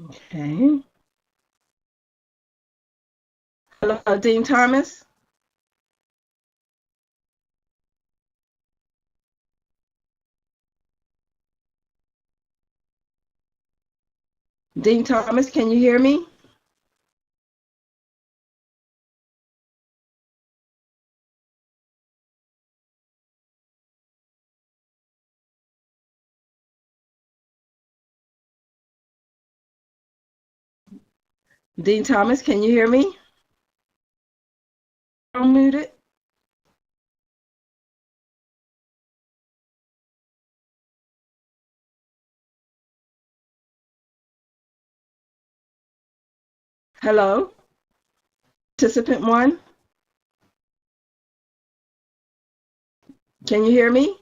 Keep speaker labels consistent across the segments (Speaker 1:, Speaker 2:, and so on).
Speaker 1: Okay. Hello, Dean Thomas. Dean Thomas, can you hear me? Dean Thomas, can you hear me? I'm muted. Hello, participant one. Can you hear me?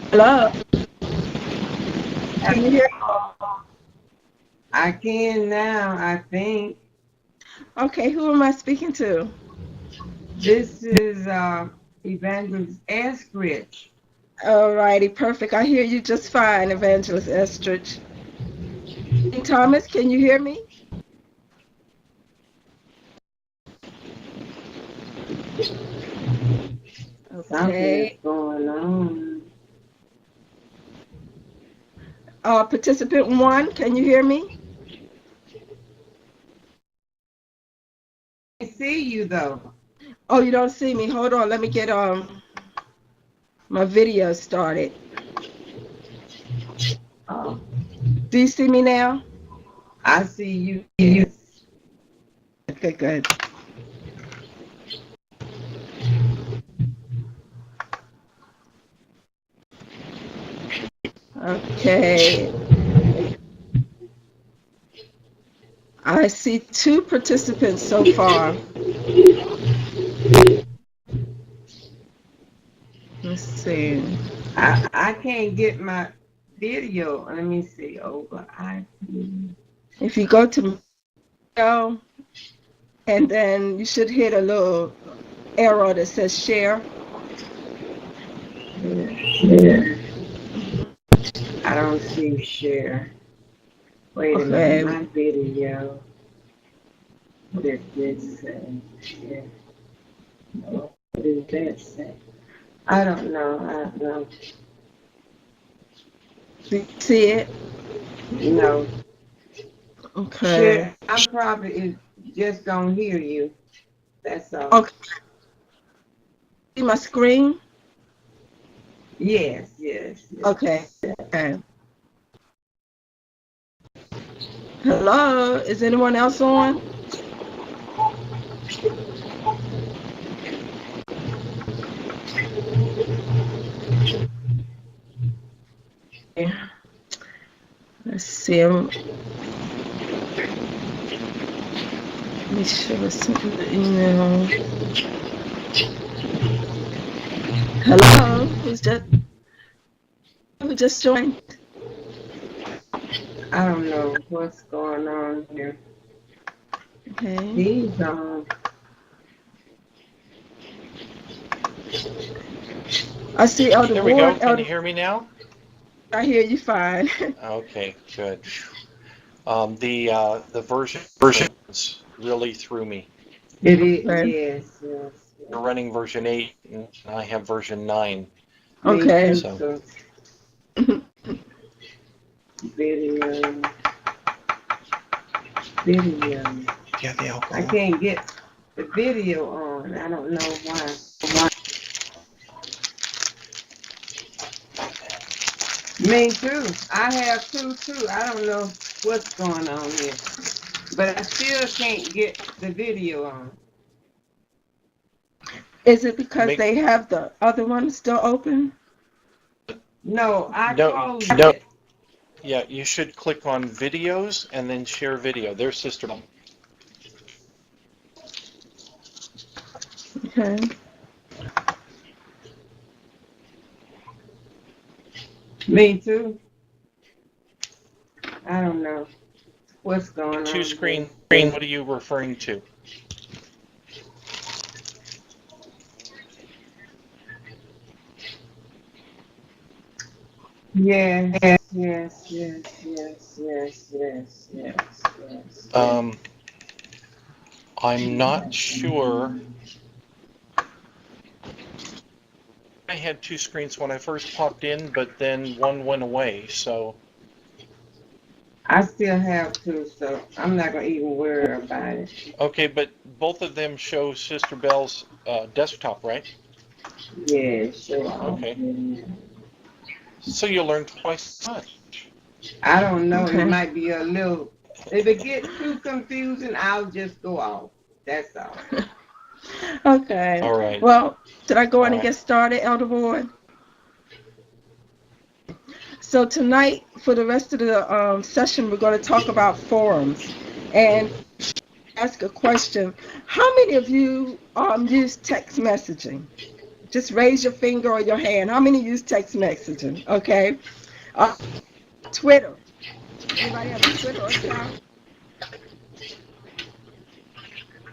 Speaker 1: Hello, can you hear me?
Speaker 2: I can now, I think.
Speaker 1: Okay, who am I speaking to?
Speaker 2: This is Evangelist Eskridge.
Speaker 1: All righty, perfect. I hear you just fine, Evangelist Estridge. Dean Thomas, can you hear me?
Speaker 2: Something is
Speaker 1: Okay.
Speaker 2: going on.
Speaker 1: Participant one, can you hear me?
Speaker 2: I see you though.
Speaker 1: Oh, you don't see me. Hold on, let me get my video started.
Speaker 2: Oh,
Speaker 1: Do you see me now?
Speaker 2: I see you. Yes.
Speaker 1: Okay, good. Okay. I see two participants so far. Let's see.
Speaker 2: I can't get my video. Let me see. Over IP.
Speaker 1: If you go to video, and then you should hit a little arrow that says share.
Speaker 2: Yeah. I don't see share. Wait a minute.
Speaker 1: Okay.
Speaker 2: My video. What does this say? Share. No, what does that say? I don't know. I don't know.
Speaker 1: Do you see it?
Speaker 2: No.
Speaker 1: Okay.
Speaker 2: Share. I'm probably just gonna hear you. That's all.
Speaker 1: Okay. See my screen?
Speaker 2: Yes, yes,
Speaker 1: Okay.
Speaker 2: yes.
Speaker 1: Okay. Hello, is anyone else on? Let's see. Let me show some email. Hello, who just joined?
Speaker 2: I don't know what's going on here.
Speaker 1: Okay.
Speaker 2: He's
Speaker 1: I see Elder
Speaker 3: There we go.
Speaker 1: Board.
Speaker 3: Can
Speaker 1: Elder,
Speaker 3: you hear me now?
Speaker 1: I hear you fine.
Speaker 3: Okay, good. The version really threw me.
Speaker 2: It is.
Speaker 1: Okay.
Speaker 2: Yes, yes,
Speaker 3: You're
Speaker 2: yes.
Speaker 3: running version 8, and I have version 9.
Speaker 2: Me
Speaker 1: Okay.
Speaker 2: too.
Speaker 3: So
Speaker 2: So video, video.
Speaker 3: yeah, the
Speaker 2: I
Speaker 3: alcohol.
Speaker 2: can't get the video on. I don't know why. Me too. I have two too. I don't know what's going on here, but I still can't get the video on.
Speaker 1: Is it because
Speaker 3: Make
Speaker 1: they have the other one still open?
Speaker 2: No, I
Speaker 3: no
Speaker 2: closed it.
Speaker 3: Yeah, you should click on videos and then share video. There's Sister.
Speaker 1: Okay.
Speaker 2: Me too. I don't know what's going
Speaker 3: Two
Speaker 2: on here.
Speaker 3: screen. What are you referring to?
Speaker 2: Yes, yes, yes, yes, yes, yes, yes, yes.
Speaker 3: I'm not sure. I had two screens when I first popped in, but then one went away. So
Speaker 2: I still have to, so I'm not gonna even worry about it.
Speaker 3: okay, but both of them show Sister Bell's desktop, right?
Speaker 2: Yeah, sure.
Speaker 3: Okay. So you learn twice as much.
Speaker 2: I don't know. It
Speaker 1: Okay.
Speaker 2: might be a little. If it gets too confusing, I'll just go off. That's all.
Speaker 1: Okay.
Speaker 3: All right.
Speaker 1: Well, should I go
Speaker 3: All
Speaker 1: on and
Speaker 3: right.
Speaker 1: get started, Elder Ward? So tonight, for the rest of the session, we're going to talk about forums and ask a question. How many of you use text messaging? Just raise your finger or your hand. How many use text messaging? Okay. Uh, Twitter. Anybody have a Twitter account?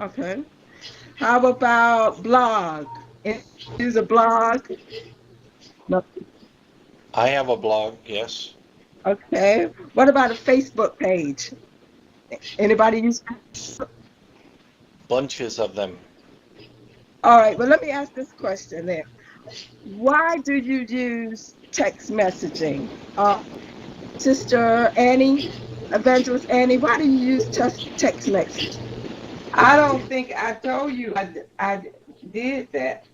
Speaker 1: Okay. How about blog? Use a blog? No.
Speaker 3: I have a blog. Yes.
Speaker 1: Okay. What about a Facebook page? Anybody use?
Speaker 3: Bunches of them.
Speaker 1: All right. Well, let me ask this question then. Why do you use text messaging? Sister Annie, Evangelist Annie, why do you use text message?
Speaker 2: I don't think I told you I did that.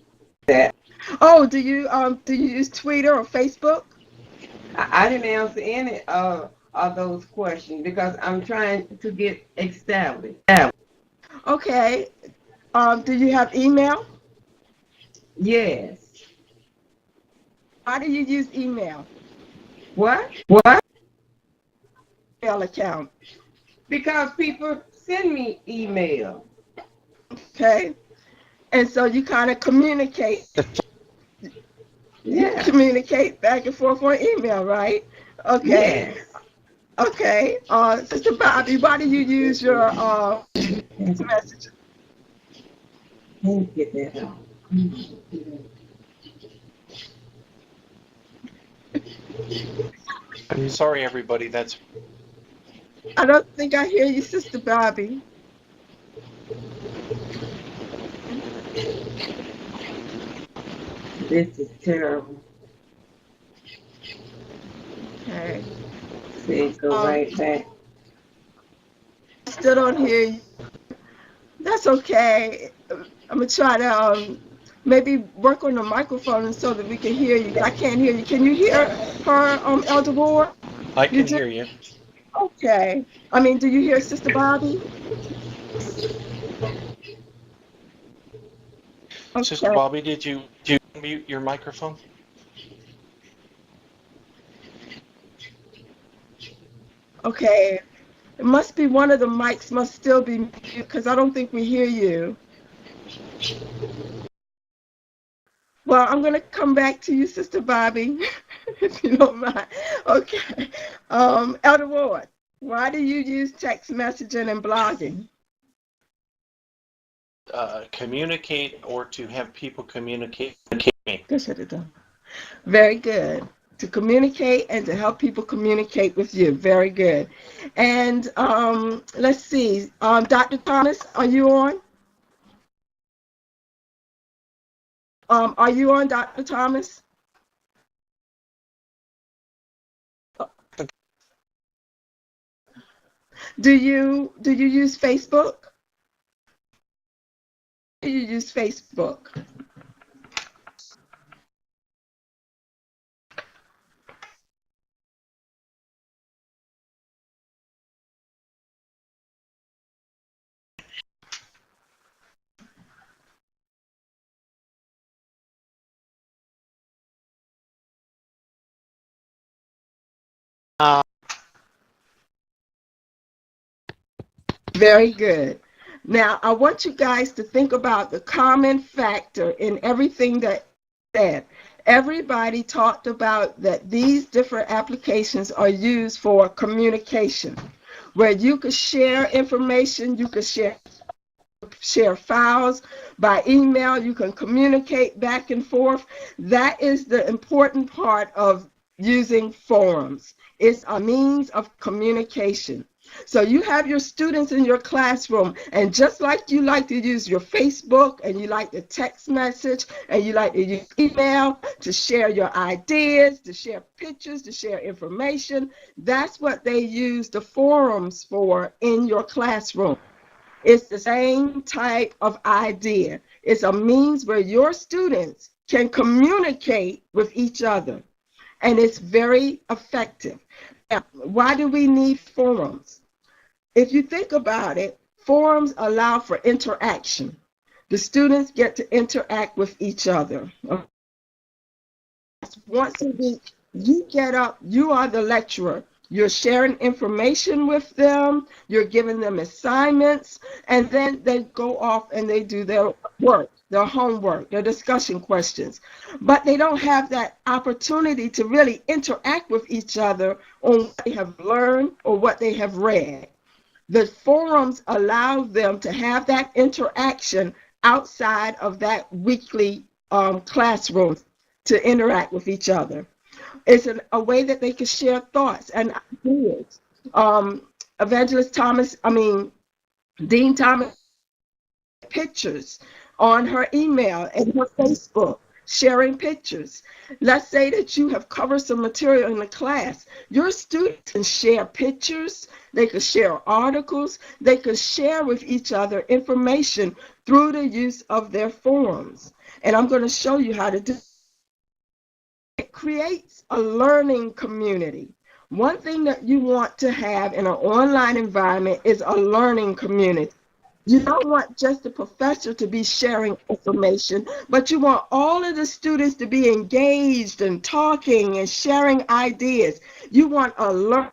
Speaker 1: Oh, do you use Twitter or Facebook?
Speaker 2: I didn't answer any of those questions because I'm trying to get established.
Speaker 1: Okay. Do you have email?
Speaker 2: Yes.
Speaker 1: Why do you use email?
Speaker 2: What?
Speaker 1: Email account.
Speaker 2: Because people send me email.
Speaker 1: Okay. And so you kind of communicate. You
Speaker 2: Yeah.
Speaker 1: communicate back and forth on email, right? Okay.
Speaker 2: Yes.
Speaker 1: Okay. Sister Bobby, why do you use your text messages?
Speaker 2: Let me get that out.
Speaker 3: Sorry, everybody. That's
Speaker 1: I don't think I hear you, Sister Bobby.
Speaker 2: This is terrible.
Speaker 1: Okay.
Speaker 2: See, go right back.
Speaker 1: Still don't hear you. That's okay. I'm gonna try to maybe work on the microphone so that we can hear you. I can't hear you. Can you hear her, Elder Ward?
Speaker 3: I
Speaker 1: You
Speaker 3: can
Speaker 1: do?
Speaker 3: hear you.
Speaker 1: Okay. I mean, do you hear Sister Bobby?
Speaker 3: Sister
Speaker 1: Okay.
Speaker 3: Bobby, did you mute your microphone?
Speaker 1: Okay. It must be one of the mics must still be muted because I don't think we hear you. Well, I'm gonna come back to you, Sister Bobby, if you don't mind. Okay. Elder Ward, why do you use text messaging and blogging?
Speaker 3: Communicate or to have people communicate me.
Speaker 1: Good, shut it down. Very good. To communicate and to help people communicate with you. Very good. And let's see. Dr. Thomas, are you on? Are you on, Dr. Thomas? Do you use Facebook? Do you use Facebook? Very good. Now, I want you guys to think about the common factor in everything that said. Everybody talked about that these different applications are used for communication, where you could share information, you could share files by email, you can communicate back and forth. That is the important part of using forums. It's a means of communication. So you have your students in your classroom, and just like you like to use your Facebook, and you like to text message, and you like to use email to share your ideas, to share pictures, to share information, that's what they use the forums for in your classroom. It's the same type of idea. It's a means where your students can communicate with each other, and it's very effective. Now, why do we need forums? If you think about it, forums allow for interaction. The students get to interact with each other. Once a week, you get up, you are the lecturer. You're sharing information with them, you're giving them assignments, and then they go off and they do their work, their homework, their discussion questions. But they don't have that opportunity to really interact with each other on what they have learned or what they have read. The forums allow them to have that interaction outside of that weekly classroom to interact with each other. It's a way that they can share thoughts and ideas. Evangelist Thomas, Dean Thomas, pictures on her email and her Facebook, sharing pictures. Let's say that you have covered some material in the class. Your students can share pictures, they could share articles, they could share with each other information through the use of their forums. And I'm going to show you how to do it. It creates a learning community. One thing that you want to have in an online environment is a learning community. You don't want just the professor to be sharing information, but you want all of the students to be engaged and talking and sharing ideas. You want a learning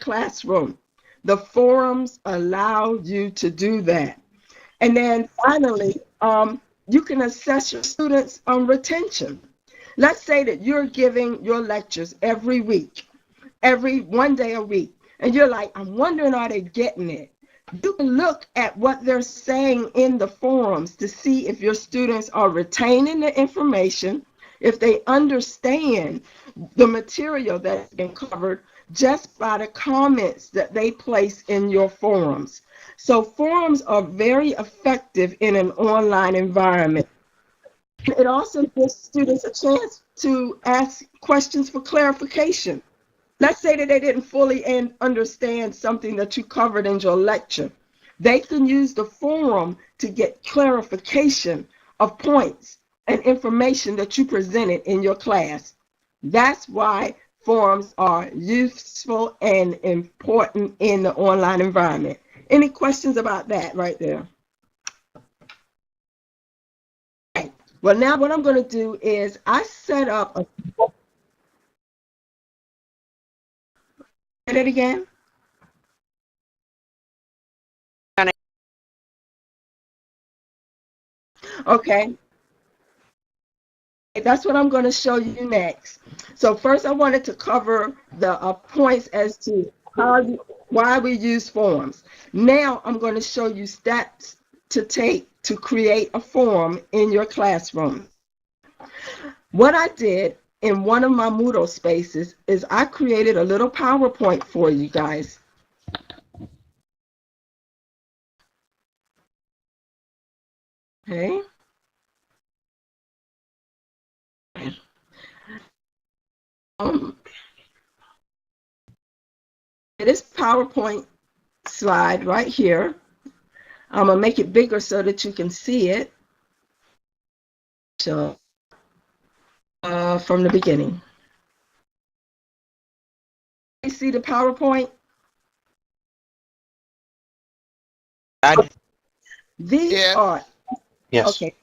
Speaker 1: classroom. The forums allow you to do that. And then finally, you can assess your students' retention. Let's say that you're giving your lectures every week, every 1 day a week, and you're like, I'm wondering, are they getting it? You can look at what they're saying in the forums to see if your students are retaining the information, if they understand the material that's been covered just by the comments that they place in your forums. So forums are very effective in an online environment. It also gives students a chance to ask questions for clarification. Let's say that they didn't fully understand something that you covered in your lecture. They can use the forum to get clarification of points and information that you presented in your class. That's why forums are useful and important in the online environment. Any questions about that right there? Okay. Well, now what I'm going to do is I set up a... Say it again. Okay. That's what I'm going to show you next. So first I wanted to cover the points as to why we use forums. Now I'm going to show you steps to take to create a forum in your classroom. What I did in one of my Moodle spaces is I created a little PowerPoint for you guys. Okay. This PowerPoint slide right here, I'm going to make it bigger so that you can see it. So, from the beginning. You see the PowerPoint? These are,
Speaker 3: Yes.
Speaker 1: okay.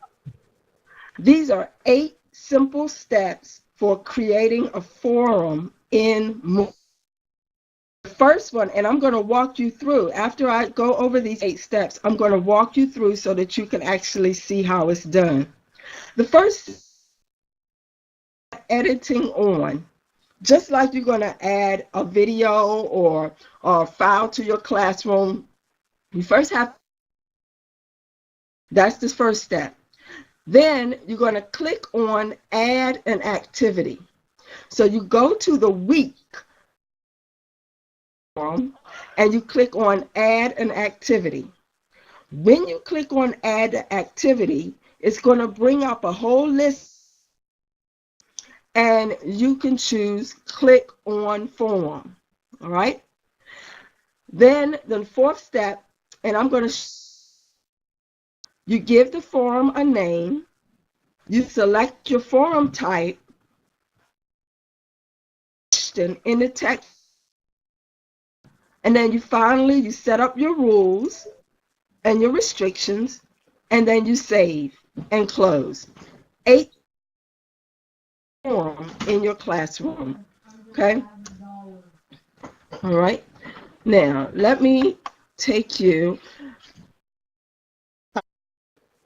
Speaker 1: These are 8 simple steps for creating a forum in Moodle. First one, and I'm going to walk you through. After I go over these 8 steps, I'm going to walk you through so that you can actually see how it's done. The first, editing on. Just like you're going to add a video or a file to your classroom, you first have, that's the first step. Then you're going to click on add an activity. So you go to the week and you click on add an activity. When you click on add an activity, it's going to bring up a whole list, and you can choose click on form. All right. Then the fourth step, and I'm going to, you give the form a name, you select your form type in the text, and then you set up your rules and your restrictions, and then you save and close. 8 form in your classroom. Okay. All right. Now let me take you.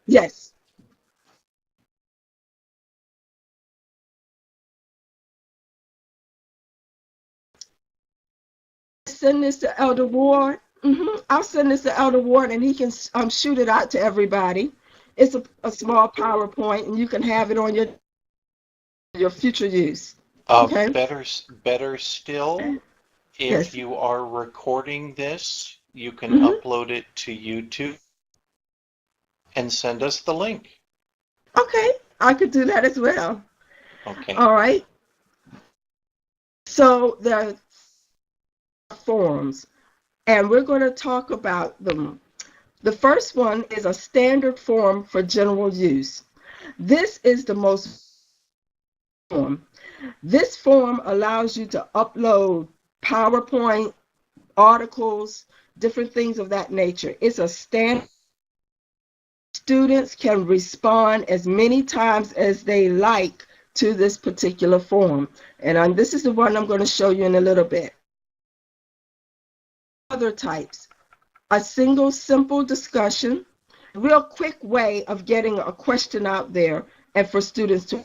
Speaker 1: Yes. Send this to Elder Ward. I'll send this to Elder Ward, and he can shoot it out to everybody. It's a small PowerPoint, and you can have it on your future use. Okay.
Speaker 3: Better still, if
Speaker 1: Yes.
Speaker 3: you are recording this, you can upload it to YouTube and send us the link.
Speaker 1: Okay, I could do that as well.
Speaker 3: Okay.
Speaker 1: All right. So there are forms, and we're going to talk about them. The first one is a standard form for general use. This is the most form. This form allows you to upload PowerPoint, articles, different things of that nature. It's a standard. Students can respond as many times as they like to this particular form. And this is the one I'm going to show you in a little bit. Other types. A single simple discussion, a real quick way of getting a question out there and for students to.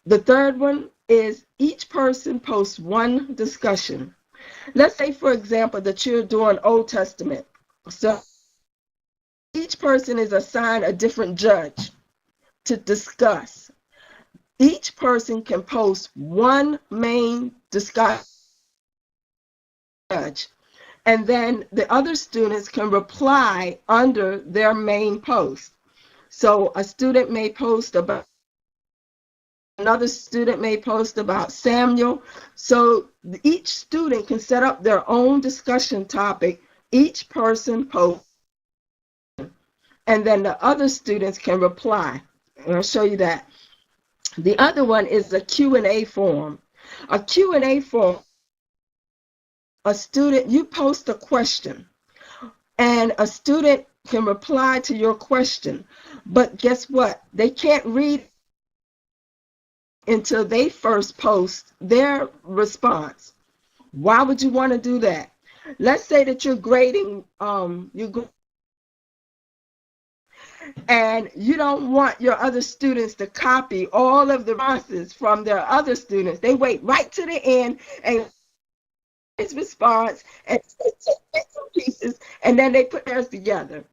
Speaker 1: The third one is each person posts one discussion. Let's say, for example, that you're doing Old Testament. So each person is assigned a different judge to discuss. Each person can post one main discussion judge, and then the other students can reply under their main post. So a student may post about, another student may post about Samuel. So each student can set up their own discussion topic. Each person posts, and then the other students can reply. And I'll show you that. The other one is a Q&A form. A Q&A form, a student, you post a question, and a student can reply to your question. But guess what? They can't read until they first post their response. Why would you want to do that? Let's say that you're grading, and you don't want your other students to copy all of the responses from their other students. They wait right to the end and his response and take some pieces, and then they put theirs together.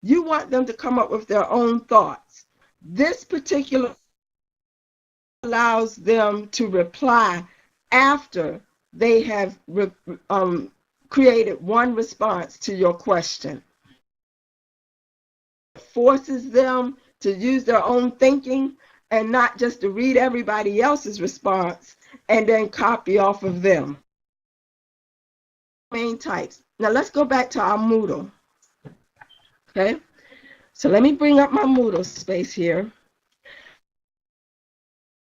Speaker 1: You want them to come up with their own thoughts. This particular allows them to reply after they have created one response to your question. Forces them to use their own thinking and not just to read everybody else's response and then copy off of them. Main types. Now let's go back to our Moodle. Okay, so let me bring up my Moodle space here.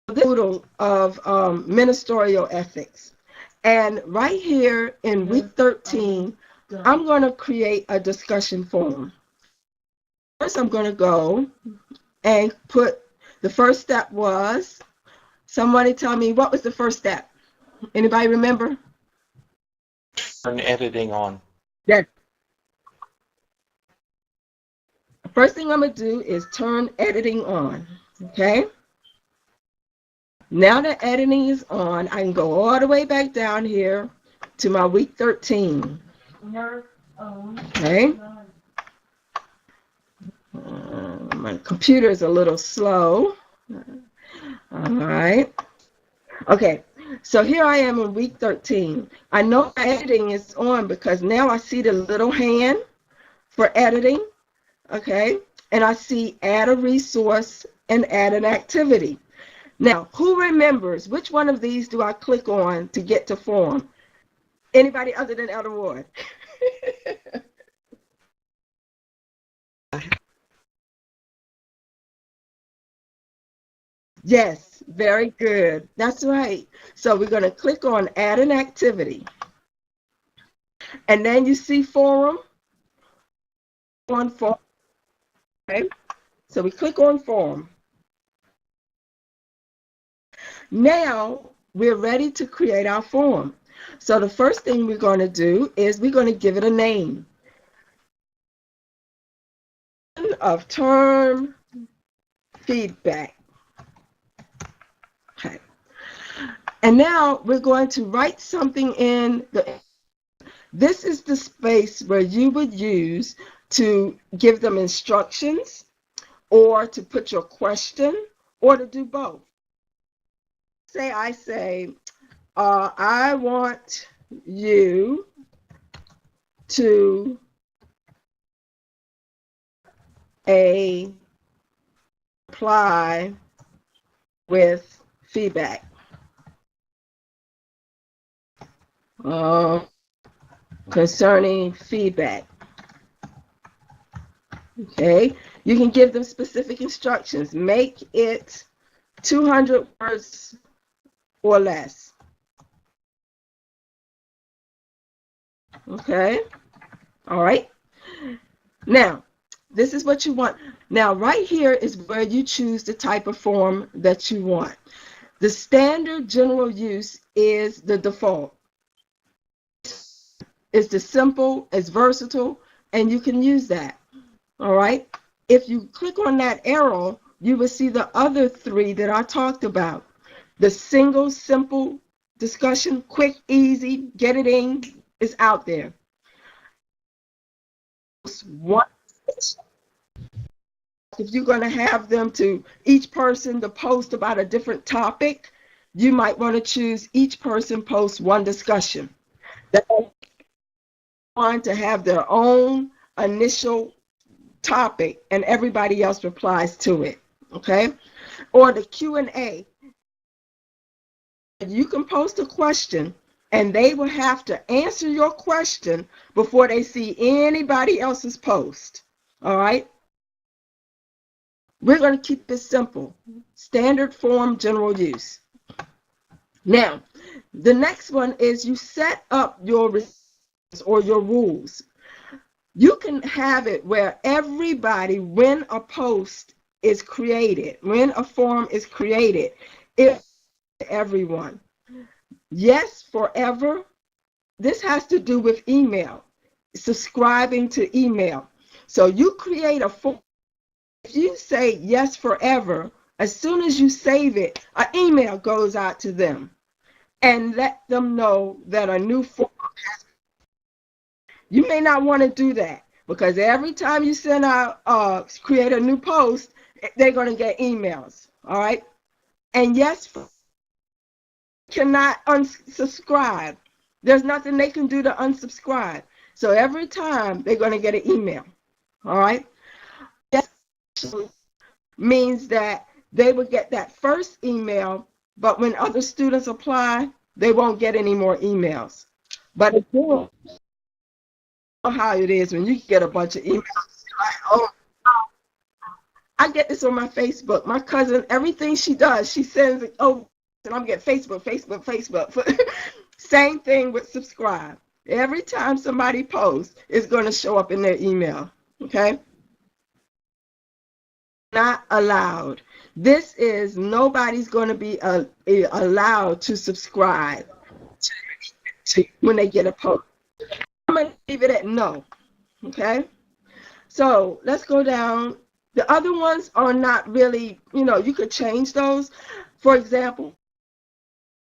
Speaker 1: The Moodle of ministerial ethics. And right here in week 13, I'm going to create a discussion forum. First, I'm going to go and put, the first step was, somebody tell me what was the first step? Anybody remember?
Speaker 3: Turn editing on.
Speaker 1: Yes. The first thing I'm going to do is turn editing on. Okay. Now that editing is on, I can go all the way back down here to my week 13. Okay. My computer is a little slow. All right. Okay. So here I am in week 13. I know my editing is on because now I see the little hand for editing. Okay. And I see add a resource and add an activity. Now, who remembers which one of these do I click on to get to form? Anybody other than Elder Ward? Yes, very good. That's right. So we're going to click on add an activity. And then you see forum on forum. Okay. So we click on forum. Now we're ready to create our forum. So the first thing we're going to do is we're going to give it a name. Of term feedback. Okay. And now we're going to write something in the. This is the space where you would use to give them instructions or to put your question or to do both. Say I say, I want you to apply with feedback. Concerning feedback. Okay, you can give them specific instructions. Make it 200 words or less. Okay, all right. Now, this is what you want. Now, right here is where you choose the type of form that you want. The standard general use is the default. It's the simple, it's versatile, and you can use that. All right. If you click on that arrow, you will see the other three that I talked about. The single, simple discussion, quick, easy, get it in, is out there. One, if you're going to have them to each person to post about a different topic, you might want to choose each person post one discussion. They want to have their own initial topic and everybody else replies to it. Okay, or the Q&A. You can post a question and they will have to answer your question before they see anybody else's post. All right. We're going to keep this simple. Standard form, general use. Now, the next one is you set up your or your rules. You can have it where everybody, when a post is created, when a form is created, it's everyone. Yes, forever. This has to do with email, subscribing to email. So you create a form. If you say yes forever, as soon as you save it, an email goes out to them and let them know that a new form has. You may not want to do that because every time you send out, create a new post, they're going to get emails. All right. And yes, cannot unsubscribe. There's nothing they can do to unsubscribe. So every time they're going to get an email. All right. That means that they will get that first email, but when other students apply, they won't get any more emails. But if you know how it is when you get a bunch of emails, like, oh, I get this on my Facebook. My cousin, everything she does, she sends it over, and I'm getting Facebook. Same thing with subscribe. Every time somebody posts, it's going to show up in their email. Okay? Not allowed. This is nobody's going to be allowed to subscribe to when they get a post. leave it at no. Okay? So let's go down. The other ones are not really, you could change those. For example,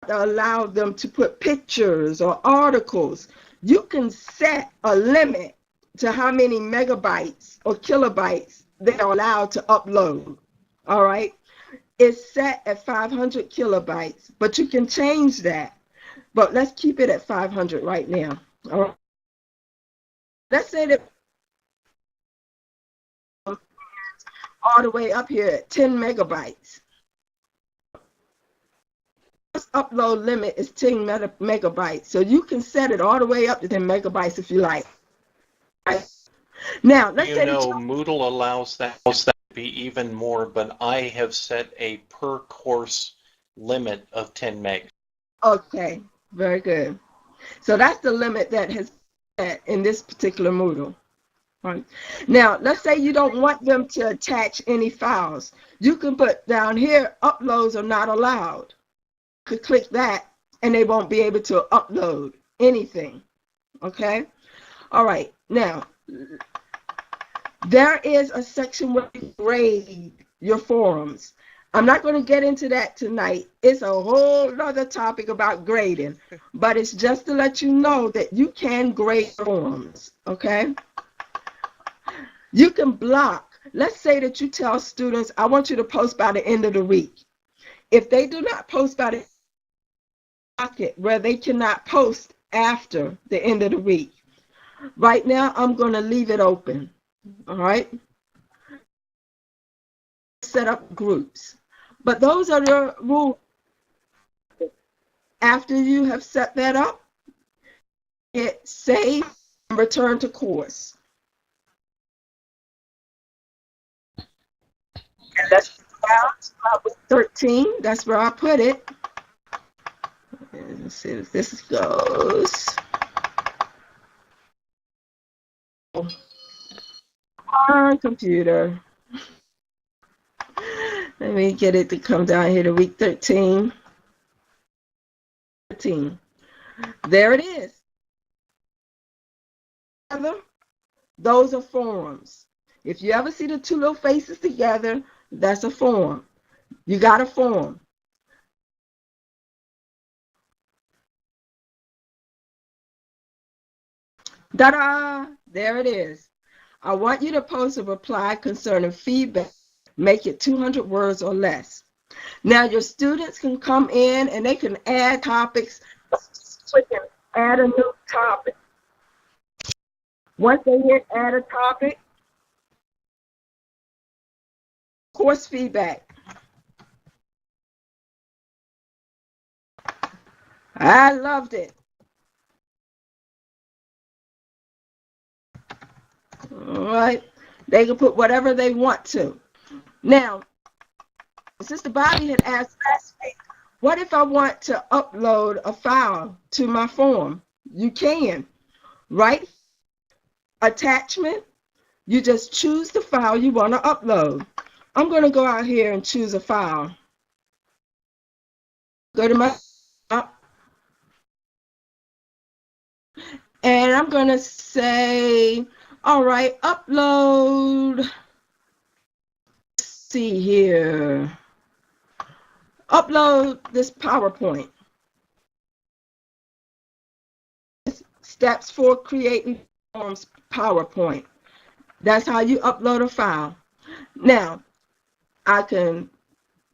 Speaker 1: allow them to put pictures or articles. You can set a limit to how many megabytes or kilobytes they are allowed to upload. All right? It's set at 500 kilobytes, but you can change that. But let's keep it at 500 right now. All right? Let's say that all the way up here at 10 megabytes. This upload limit is 10 megabytes, so you can set it all the way up to 10 megabytes if you like. Right? Now, let's say that
Speaker 3: Moodle allows that to be even more, but I have set a per course limit of 10 meg.
Speaker 1: Okay, very good. So that's the limit that has been set in this particular Moodle. Right. Now, let's say you don't want them to attach any files. You can put down here, uploads are not allowed. You could click that, and they won't be able to upload anything. Okay? All right. Now, there is a section where you grade your forums. I'm not going to get into that tonight. It's a whole other topic about grading, but it's just to let you know that you can grade forums. Okay? You can block. Let's say that you tell students, I want you to post by the end of the week. If they do not post by the pocket where they cannot post after the end of the week. Right now, I'm going to leave it open. All right? Set up groups. But those are the rules. After you have set that up, hit save and return to course. And let's start with 13. That's where I put it. Let's see if this goes. On computer. Let me get it to come down here to week 13. 13. There it is. Those are forums. If you ever see the two little faces together, that's a forum. You got a forum. Ta-da! There it is. I want you to post a reply concerning feedback. Make it 200 words or less. Now your students can come in and they can add topics. Click and add a new topic. Once they hit add a topic, course feedback. I loved it. All right. They can put whatever they want to. Now, Sister Bobby had asked last week, what if I want to upload a file to my form? You can. Right? Attachment. You just choose the file you want to upload. I'm going to go out here and choose a file. Go to my and I'm going to say, all right, upload. Let's see here. Upload this PowerPoint. Steps for creating forms PowerPoint. That's how you upload a file. Now, I can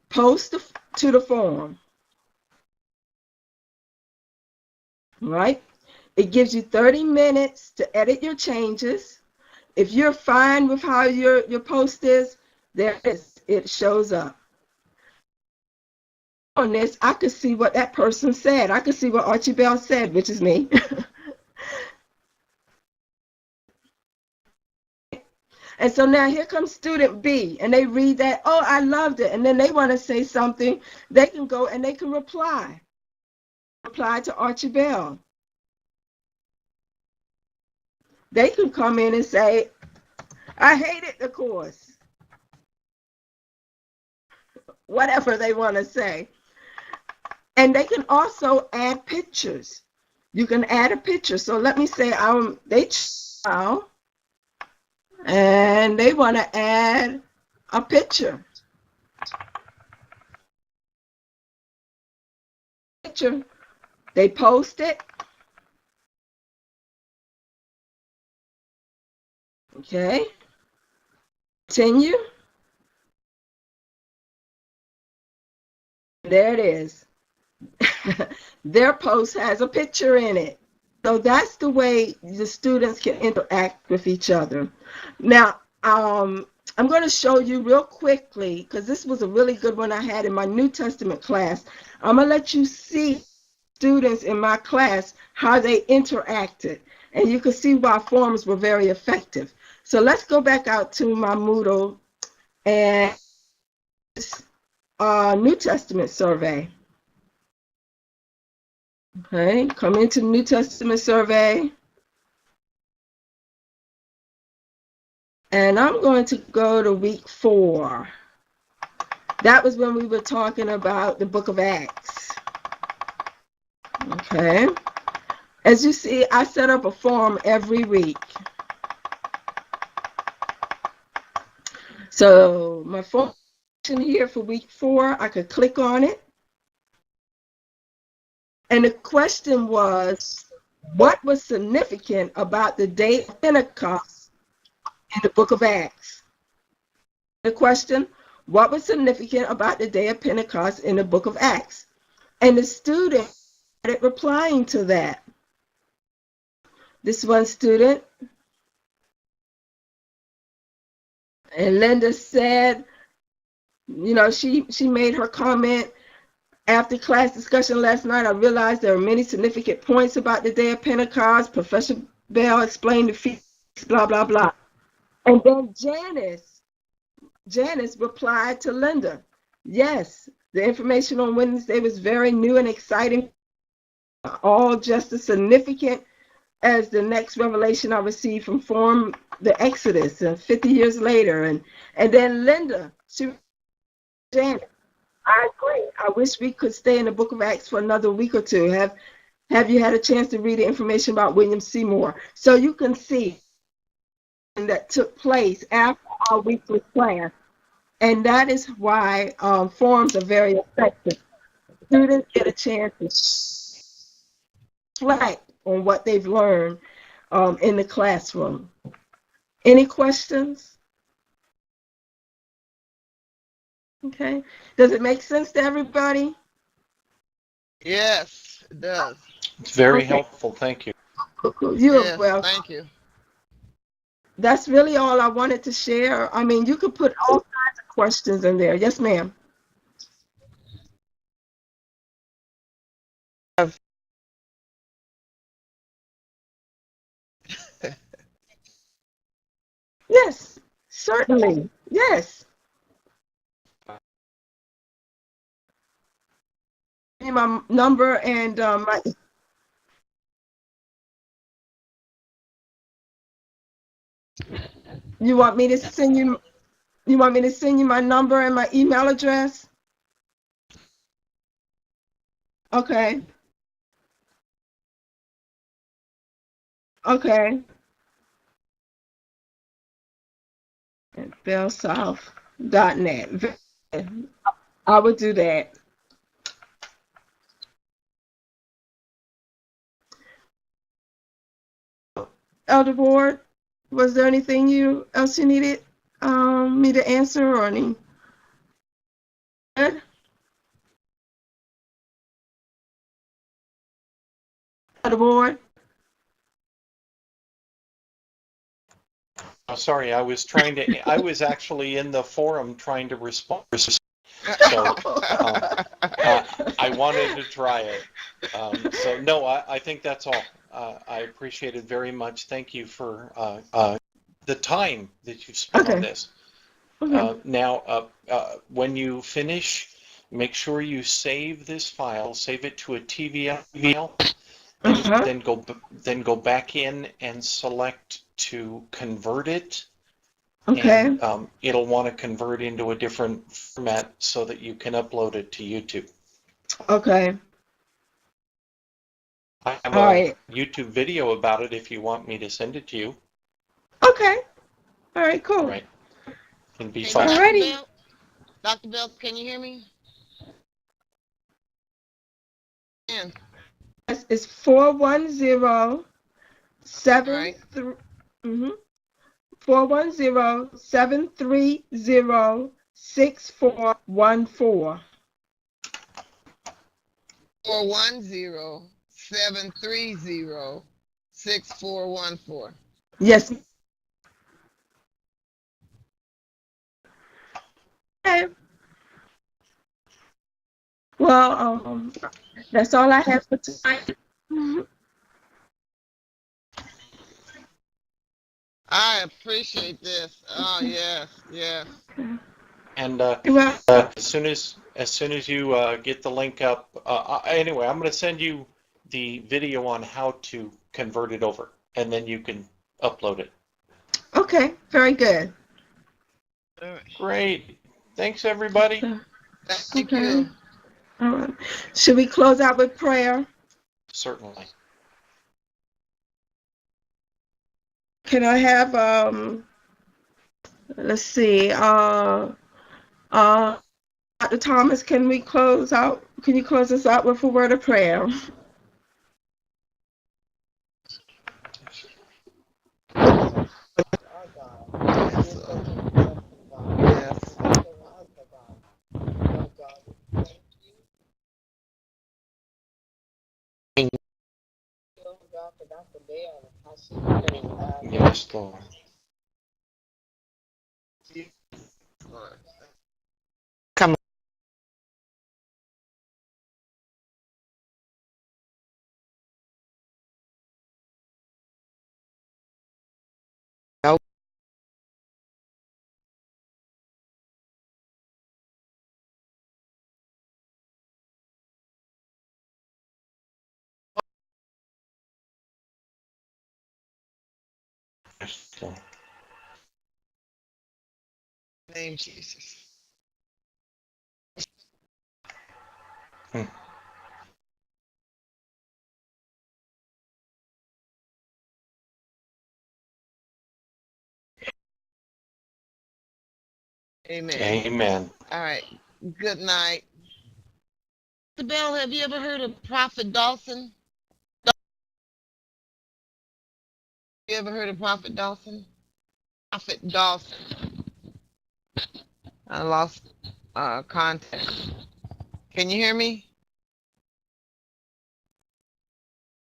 Speaker 1: post to the form. Right? It gives you 30 minutes to edit your changes. If you're fine with how your post is, there it is. It shows up. On this, I could see what that person said. I could see what Archie Bell said, which is me. And so now here comes student B, and they read that, oh, I loved it, and then they want to say something. They can go and they can reply to Archie Bell. They can come in and say, I hated the course. Whatever they want to say. And they can also add pictures. you can add a picture. So let me say they child and they want to add a picture. They post it. Okay. Continue. There it is. Their post has a picture in it. So that's the way the students can interact with each other. Now, I'm going to show you real quickly, because this was a really good one I had in my New Testament class. I'm going to let you see students in my class, how they interacted. And you can see why forums were very effective. So let's go back out to my Moodle and New Testament survey. Okay, come into the New Testament survey. And I'm going to go to week 4. That was when we were talking about the book of Acts. Okay. As you see, I set up a forum every week. So my forum here for week 4, I could click on it. And the question was, what was significant about the day of Pentecost in the book of Acts? The question, what was significant about the day of Pentecost in the book of Acts? And the student started replying to that. This one student, and Linda said, you know, she made her comment, after class discussion last night, I realized there are many significant points about the day of Pentecost. Professor Bell explained the feast, blah, blah, blah. And then Janice replied to Linda, yes, the information on Wednesday was very new and exciting, all just as significant as the next revelation I received from the Exodus 50 years later. And then Linda, Janice, I agree. I wish we could stay in the book of Acts for another week or two. Have you had a chance to read the information about William Seymour? So you can see that took place after our weekly class. And that is why forums are very effective. Students get a chance to reflect on what they've learned in the classroom. Any questions? Okay. Does it make sense to everybody?
Speaker 4: Yes, it does.
Speaker 3: It's very helpful. Thank you.
Speaker 1: You're
Speaker 4: Yes,
Speaker 1: welcome.
Speaker 4: thank you.
Speaker 1: That's really all I wanted to share. I mean, you could put all kinds of questions in there. Yes, ma'am. Yes, certainly. Yes. My number and my. You want me to send you? You want me to send you my number and my email address? Okay. Okay. At bellsouth.net. I would do that. Elder Board, was there anything else you needed me to answer or any? Good? Elder Board?
Speaker 3: Oh, sorry, I was actually in the forum trying to respond. So I wanted to try it. So no, I think that's all. I appreciate it very much. Thank you for the time that you've spent on this.
Speaker 1: Okay.
Speaker 3: Now, when you finish, make sure you save this file, save it to a TVL, and then go back in and select to convert it.
Speaker 1: Okay.
Speaker 3: And it'll want to convert into a different format so that you can upload it to YouTube.
Speaker 1: Okay.
Speaker 3: I have
Speaker 1: All
Speaker 3: a
Speaker 1: right.
Speaker 3: YouTube video about it if you want me to send it to you.
Speaker 1: Okay. All right,
Speaker 3: All
Speaker 1: cool.
Speaker 3: right. Can be
Speaker 4: Hey,
Speaker 3: fun.
Speaker 4: Dr.
Speaker 1: Alrighty.
Speaker 4: Bell? Dr. Bell, can you hear me? Yeah.
Speaker 1: It's 410
Speaker 4: All right.
Speaker 1: 410-730-6414.
Speaker 4: 410-730-6414.
Speaker 1: Yes. Okay. Well, that's all I have for tonight. Mhm.
Speaker 4: I appreciate this. Oh, yes, yes.
Speaker 3: And
Speaker 1: Well,
Speaker 3: as soon as you get the link up, anyway, I'm going to send you the video on how to convert it over, and then you can upload it.
Speaker 1: okay, very good.
Speaker 4: All right.
Speaker 3: Great. Thanks, everybody.
Speaker 4: Thank
Speaker 1: Okay.
Speaker 4: you.
Speaker 1: All right. Should we close out with prayer?
Speaker 3: Certainly.
Speaker 1: Can I have let's see, Dr. Thomas, can you close us out with a word of prayer?
Speaker 4: Yes. Yes.
Speaker 3: Yes, Lord.
Speaker 4: Come on.
Speaker 3: Yes, Lord.
Speaker 4: Name Jesus.
Speaker 3: Hmm.
Speaker 4: Amen.
Speaker 3: Amen.
Speaker 4: All right. Good night. Dr. Bell, have you ever heard of Prophet Dawson? You ever heard of Prophet Dawson? Prophet Dawson. I lost contact. Can you hear me?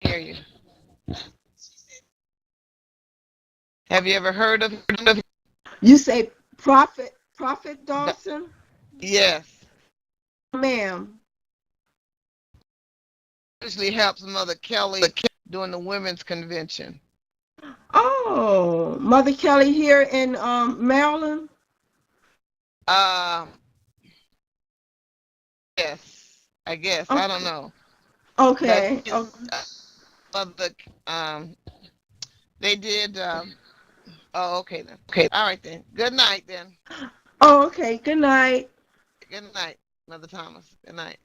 Speaker 4: Hear you. Have you ever heard of him?
Speaker 1: You say Prophet Dawson?
Speaker 4: Yes.
Speaker 1: Ma'am.
Speaker 4: Usually helps Mother Kelly during the women's convention.
Speaker 1: Oh, Mother Kelly here in Maryland?
Speaker 4: Uh, yes. I guess. I don't
Speaker 1: Okay.
Speaker 4: know. But
Speaker 1: Okay.
Speaker 4: his
Speaker 1: Oh,
Speaker 4: mother, they did. Oh, okay then. Okay. All right then. Good night then.
Speaker 1: oh, okay. Good night.
Speaker 4: Good night, Mother Thomas. Good night.